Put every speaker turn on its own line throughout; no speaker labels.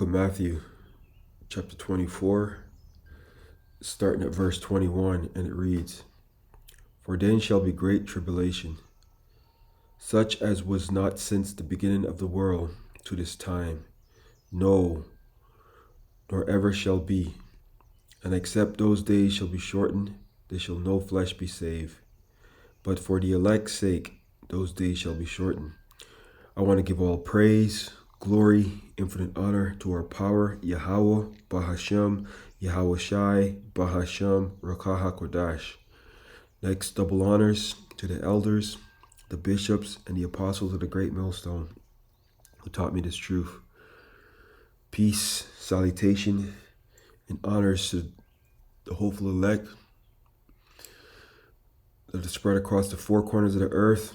Book of Matthew, chapter 24, starting at verse 21, and it reads, For then shall be great tribulation, such as was not since the beginning of the world to this time, no, nor ever shall be. And except those days shall be shortened, there shall no flesh be saved. But for the elect's sake, those days shall be shortened. I want to give all praise, glory, infinite honor to our power, YAHAWAH, BAHASHAM, YAHAWASHI, BAHASHAM, RAWCHAA, QADASH. Next, double honors to the elders, the bishops, and the apostles of the great millstone who taught me this truth. Peace, salutation, and honors to the hopeful elect that are spread across the four corners of the earth,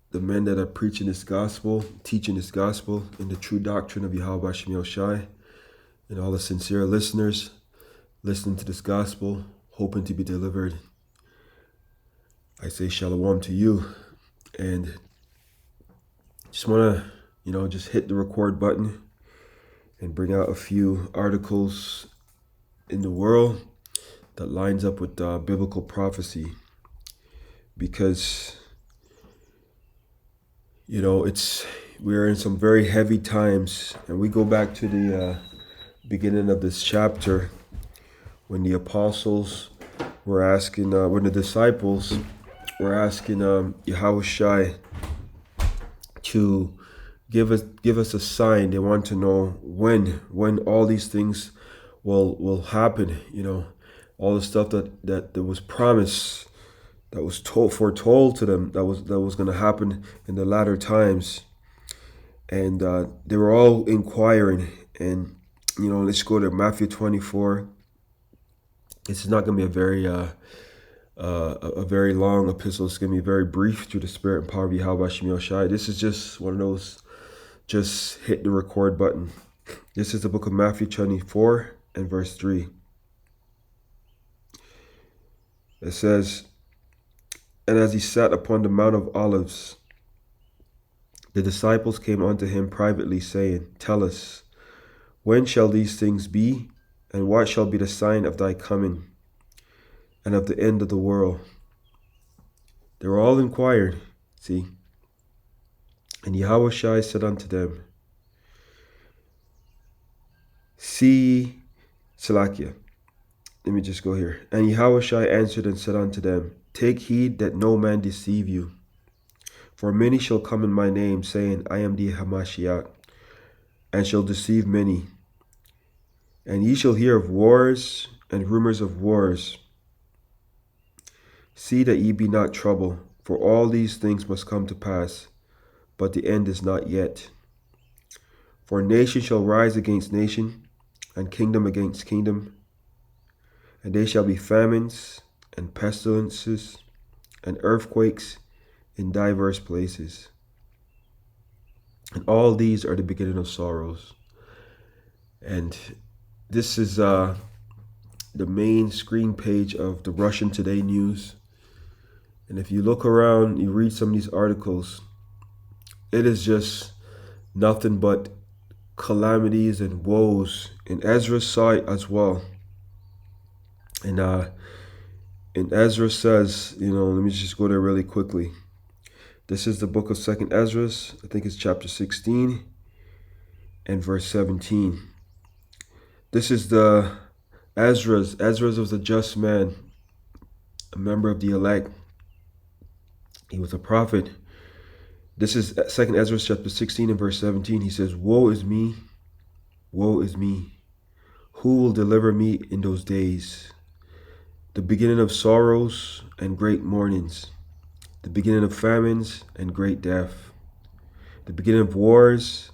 the men that are preaching this gospel, teaching this gospel in the true doctrine of YAHAWASHI, and all the sincere listeners listening to this gospel, hoping to be delivered. I say shalom to you, and just want to, just hit the record button and bring out a few articles in the world that lines up with biblical prophecy, because we're in some very heavy times. And we go back to the beginning of this chapter when the apostles were asking, when the disciples were asking Yahawashi to give us a sign. They want to know when all these things will happen. All the stuff that was promised, that was foretold to them, that was going to happen in the latter times. And they were all inquiring. And let's go to Matthew 24. This is not going to be a very long epistle. It's going to be very brief through the spirit and power of YAHAWASHI. This is just one of those, just hit the record button. This is the book of Matthew 24 and verse 3. It says, And as he sat upon the Mount of Olives, the disciples came unto him privately, saying, Tell us, when shall these things be? And what shall be the sign of thy coming and of the end of the world? They were all inquired, see. And Yahawashi said unto them, See, Salakia. Let me just go here. And Yahawashi answered and said unto them, Take heed that no man deceive you. For many shall come in my name, saying, I am the Hamashiach, and shall deceive many. And ye shall hear of wars and rumors of wars. See that ye be not troubled, for all these things must come to pass, but the end is not yet. For nation shall rise against nation, and kingdom against kingdom, and there shall be famines, and pestilences, and earthquakes in diverse places. And all these are the beginning of sorrows. And this is the main screen page of the Russian Today News. And if you look around, you read some of these articles, it is just nothing but calamities and woes. And Ezra saw it as well. And Ezra says, let me just go there really quickly. This is the book of 2nd Ezra. I think it's chapter 16 and verse 17. This is the Ezra's. Ezra's was a just man, a member of the elect. He was a prophet. This is 2nd Ezra chapter 16 and verse 17. He says, Woe is me, woe is me. Who will deliver me in those days? The beginning of sorrows and great mournings, the beginning of famines and great death, the beginning of wars,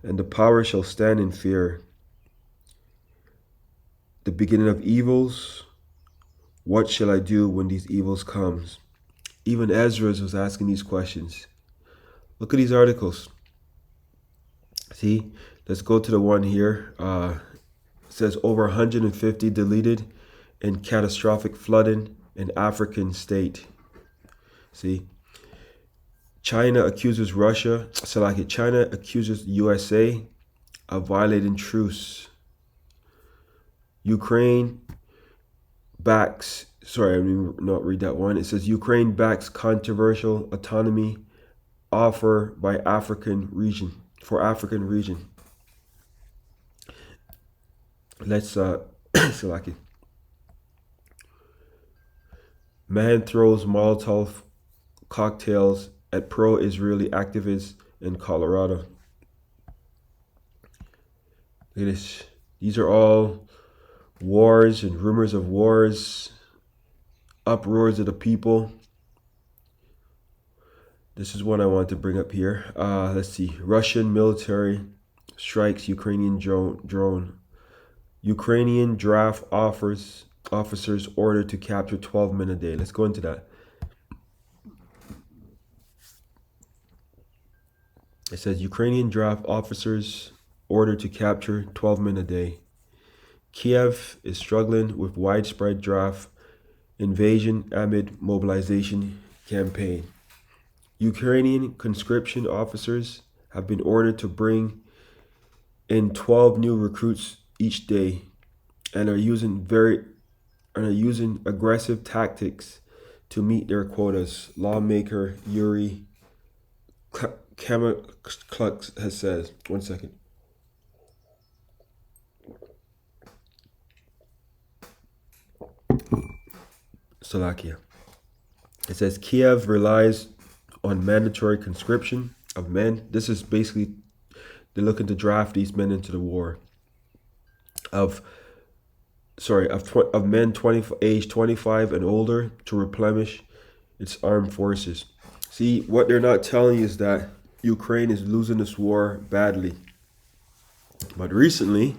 and the power shall stand in fear. The beginning of evils, what shall I do when these evils comes? Even Ezra was asking these questions. Look at these articles. See, let's go to the one here. It says over 150 deleted in catastrophic flooding in African state. See, China accuses USA of violating truce. Ukraine backs, sorry, let me not read that one. It says Ukraine backs controversial autonomy offer by African region, for African region. Let's, Salaki. Man throws Molotov cocktails at pro-Israeli activists in Colorado. Look at this. These are all wars and rumors of wars, uproars of the people. This is one I want to bring up here. Let's see. Russian military strikes Ukrainian drone. Ukrainian draft officers ordered to capture 12 men a day. Let's go into that. It says Ukrainian draft officers ordered to capture 12 men a day. Kiev is struggling with widespread draft invasion amid mobilization campaign. Ukrainian conscription officers have been ordered to bring in 12 new recruits each day and are using aggressive tactics to meet their quotas. Lawmaker Yuri Kamakluks has said. 1 second. Slovakia. It says Kiev relies on mandatory conscription of men. This is basically, they're looking to draft these men into the war. Of men age 25 and older to replenish its armed forces. See, what they're not telling you is that Ukraine is losing this war badly. But recently,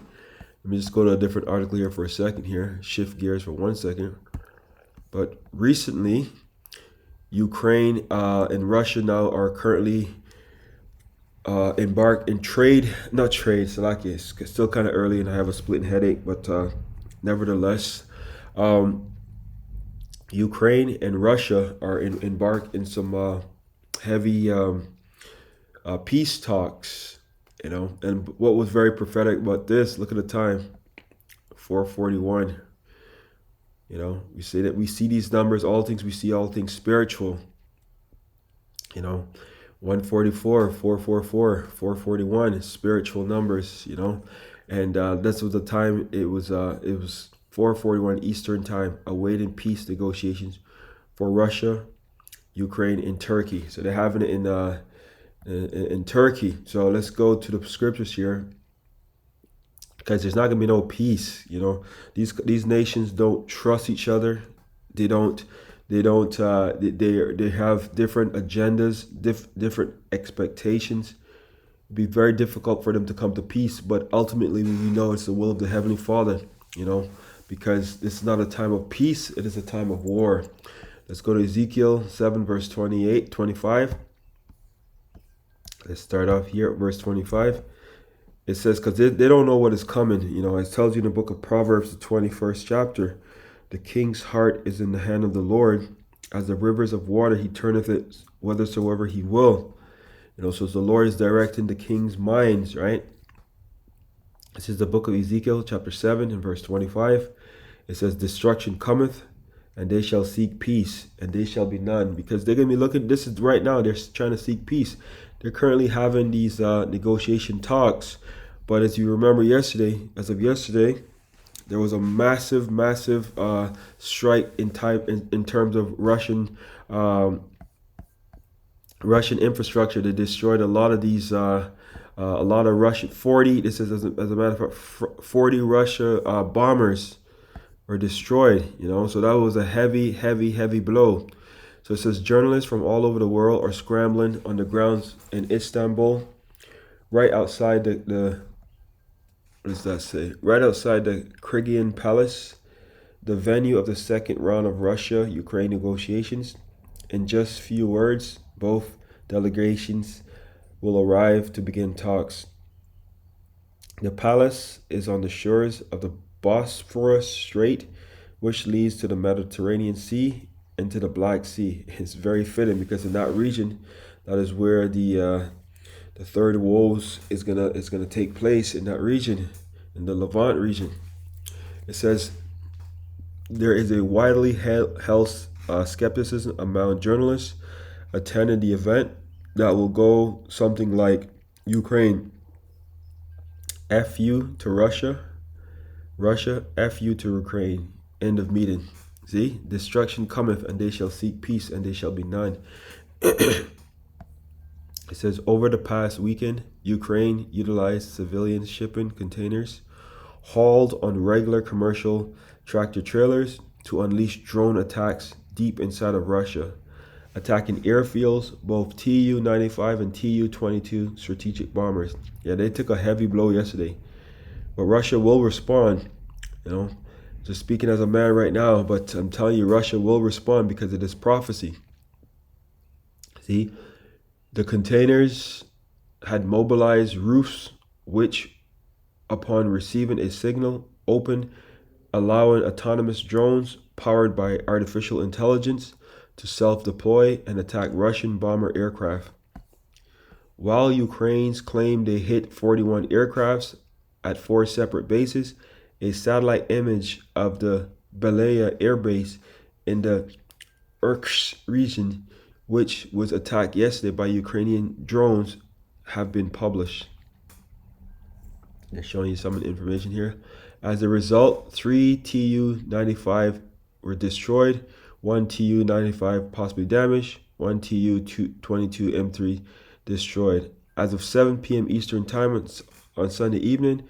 let me just go to a different article here for a second here. Shift gears for 1 second. But recently, Ukraine and Russia now are currently embarked in Slovakia. It's still kind of early and I have a splitting headache, but nevertheless, Ukraine and Russia are embarked in some heavy peace talks, you know. And what was very prophetic about this, look at the time, 4:41. You know, we say that we see these numbers, all things we see, all things spiritual. You know, 144, 444, 441, spiritual numbers, you know. And this was the time, it was 4:41 Eastern time, awaiting peace negotiations for Russia, Ukraine, and Turkey. So they're having it in Turkey. So let's go to the scriptures here, because there's not gonna be no peace. You know, these nations don't trust each other. They have different agendas, different expectations. It'd be very difficult for them to come to peace. But ultimately, we know it's the will of the Heavenly Father. You know, because this is not a time of peace; it is a time of war. Let's go to Ezekiel 7, verse 25. Let's start off here at verse 25. It says, because they don't know what is coming. You know, it tells you in the book of Proverbs, the 21st chapter, the king's heart is in the hand of the Lord. As the rivers of water, he turneth it whithersoever he will. You know, so the Lord is directing the king's minds, right? This is the book of Ezekiel, chapter 7, and verse 25. It says, destruction cometh, and they shall seek peace, and they shall be none. Because they're going to be looking, this is right now, they're trying to seek peace. They're currently having these negotiation talks. But as you remember as of yesterday, there was a massive strike in terms of Russian infrastructure. They destroyed a lot of these, a lot of Russian, 40, this is as a matter of fact, 40 Russia bombers were destroyed, you know. So that was a heavy blow. So it says journalists from all over the world are scrambling on the grounds in Istanbul, right outside the what does that say? Right outside the Crimean Palace, the venue of the second round of Russia-Ukraine negotiations. In just few words, both delegations will arrive to begin talks. The palace is on the shores of the Bosphorus Strait, which leads to the Mediterranean Sea and to the Black Sea. It's very fitting because in that region, that is where the the third woes is gonna take place in that region, in the Levant region. It says there is a widely held skepticism among journalists attending the event that will go something like Ukraine, F you to Russia, Russia, F you to Ukraine. End of meeting. See, destruction cometh, and they shall seek peace, and they shall be none. It says over the past weekend, Ukraine utilized civilian shipping containers hauled on regular commercial tractor trailers to unleash drone attacks deep inside of Russia, attacking airfields, both Tu-95 and Tu-22 strategic bombers. Yeah, they took a heavy blow yesterday. But Russia will respond, just speaking as a man right now, but I'm telling you, Russia will respond because of this prophecy. See, the containers had mobilized roofs, which, upon receiving a signal, opened, allowing autonomous drones powered by artificial intelligence to self-deploy and attack Russian bomber aircraft. While Ukraine's claim they hit 41 aircrafts at 4 separate bases, a satellite image of the Belaya Air Base in the Irkutsk region, which was attacked yesterday by Ukrainian drones, have been published. They're showing you some of the information here. As a result, 3 Tu-95 were destroyed, 1 Tu-95 possibly damaged, 1 Tu-22 M3 destroyed. As of 7 p.m. Eastern Time on Sunday evening,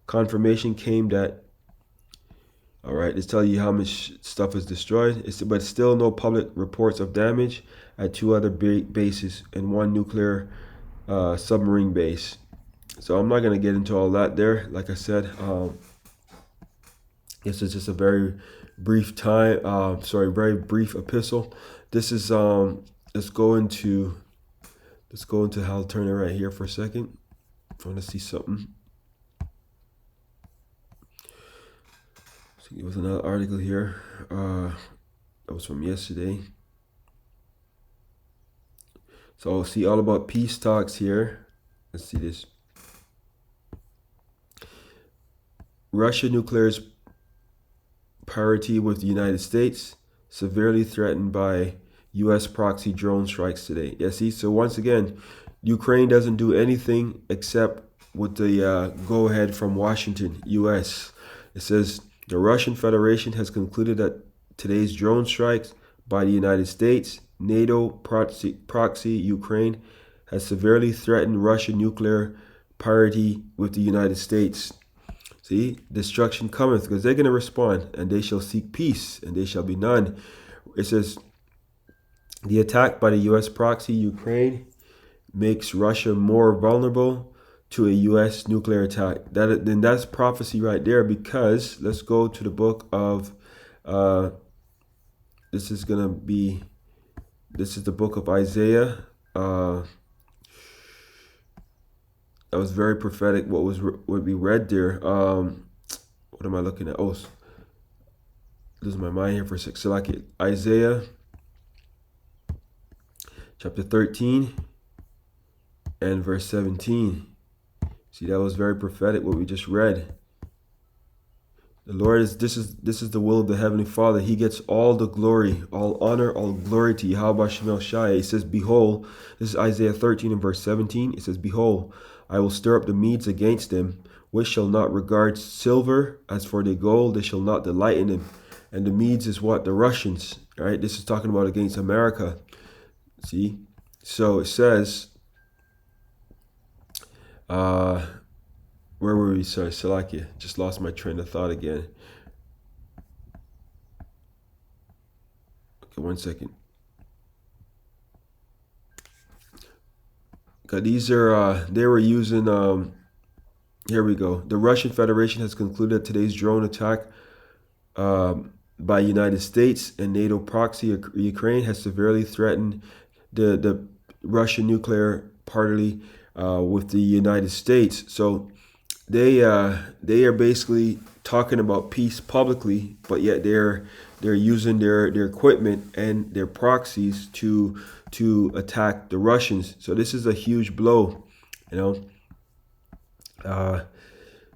confirmation came that, all right, it's telling you how much stuff is destroyed, but still no public reports of damage at 2 other bases and 1 nuclear submarine base. So I'm not going to get into all that there. Like I said, this is just a very brief very brief epistle. This is let's go into how to turn it right here for a second. I want to see something. So it was another article here that was from yesterday. So see all about peace talks here. Let's see this. Russia nuclear's parity with the United States, severely threatened by U.S. proxy drone strikes today. Yeah, see, so once again, Ukraine doesn't do anything except with the go-ahead from Washington, U.S. It says the Russian Federation has concluded that today's drone strikes by the United States, NATO proxy Ukraine, has severely threatened Russian nuclear parity with the United States. See, destruction cometh, because they're going to respond, and they shall seek peace, and they shall be none. It says, the attack by the U.S. proxy Ukraine makes Russia more vulnerable to a U.S. nuclear attack. Then that's prophecy right there, because let's go to the book of, this is the book of Isaiah. That was very prophetic. What we read there. What am I looking at? Oh, losing my mind here for a sec. So like Isaiah chapter 13 and verse 17. See, that was very prophetic what we just read. The Lord is this is the will of the Heavenly Father. He gets all the glory, all honor, all glory to YAHAWASHI. It says, behold, this is Isaiah 13 and verse 17. It says, behold, I will stir up the Medes against them, which shall not regard silver. As for the gold, they shall not delight in them. And the Medes is what? The Russians, right? This is talking about against America. See? So it says, where were we? Sorry, Salakia. Just lost my train of thought again. Okay, 1 second. Okay, these are, they were using, here we go. The Russian Federation has concluded today's drone attack by United States and NATO proxy Ukraine has severely threatened the Russian nuclear party with the United States. So they are basically talking about peace publicly, but yet they're using their equipment and their proxies to attack the Russians. So this is a huge blow You know,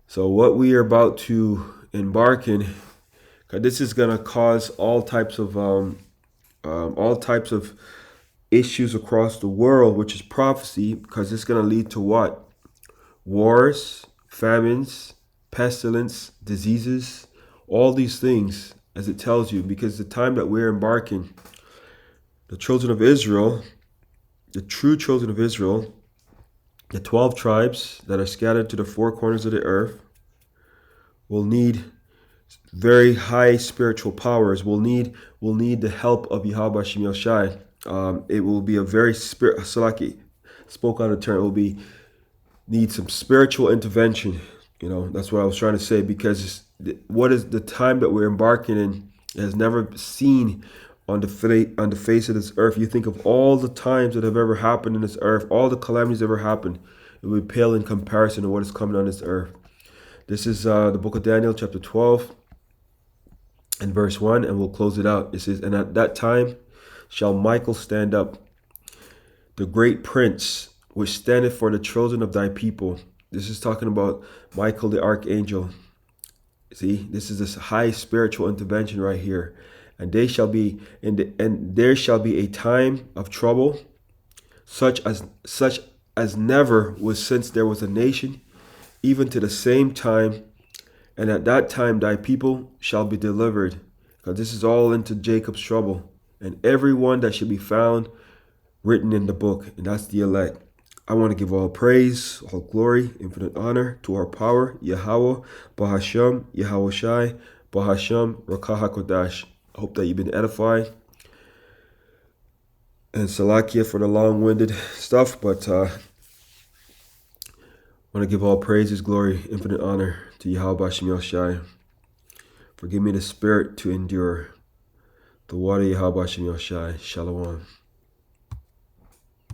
so what we are about to embark in, 'cause this is gonna cause all types of issues across the world, which is prophecy, because it's gonna lead to what? Wars, famines, pestilence, diseases, all these things, as it tells you, because the time that we're embarking, the children of Israel, the true children of Israel, the 12 tribes that are scattered to the four corners of the earth, will need very high spiritual powers. Will need the help of YAHAWASHI. It will be a very Salaki spoke on the term. It will be need some spiritual intervention. That's what I was trying to say, because what is the time that we're embarking in has never seen on the face of this earth. You think of all the times that have ever happened in this earth, all the calamities that ever happened, it would pale in comparison to what is coming on this earth. This is the book of Daniel, chapter 12, and verse 1, and we'll close it out. It says, "And at that time shall Michael stand up, the great prince, which standeth for the children of thy people." This is talking about Michael the archangel. See, this is this high spiritual intervention right here. "And they shall be and there shall be a time of trouble, such as never was since there was a nation, even to the same time. And at that time thy people shall be delivered." Because this is all into Jacob's trouble. "And every one that should be found written in the book," and that's the elect. I want to give all praise, all glory, infinite honor to our power, Yahawah, BAHASHAM, YAHAWASHI, BAHASHAM, RAWCHAA QADASH. I hope that you've been edified. And Salakia for the long-winded stuff, but I want to give all praises, glory, infinite honor to Yahweh Bashem Yoshai. For give me the spirit to endure. The water Yahweh Bashem Yoshai. Shalom.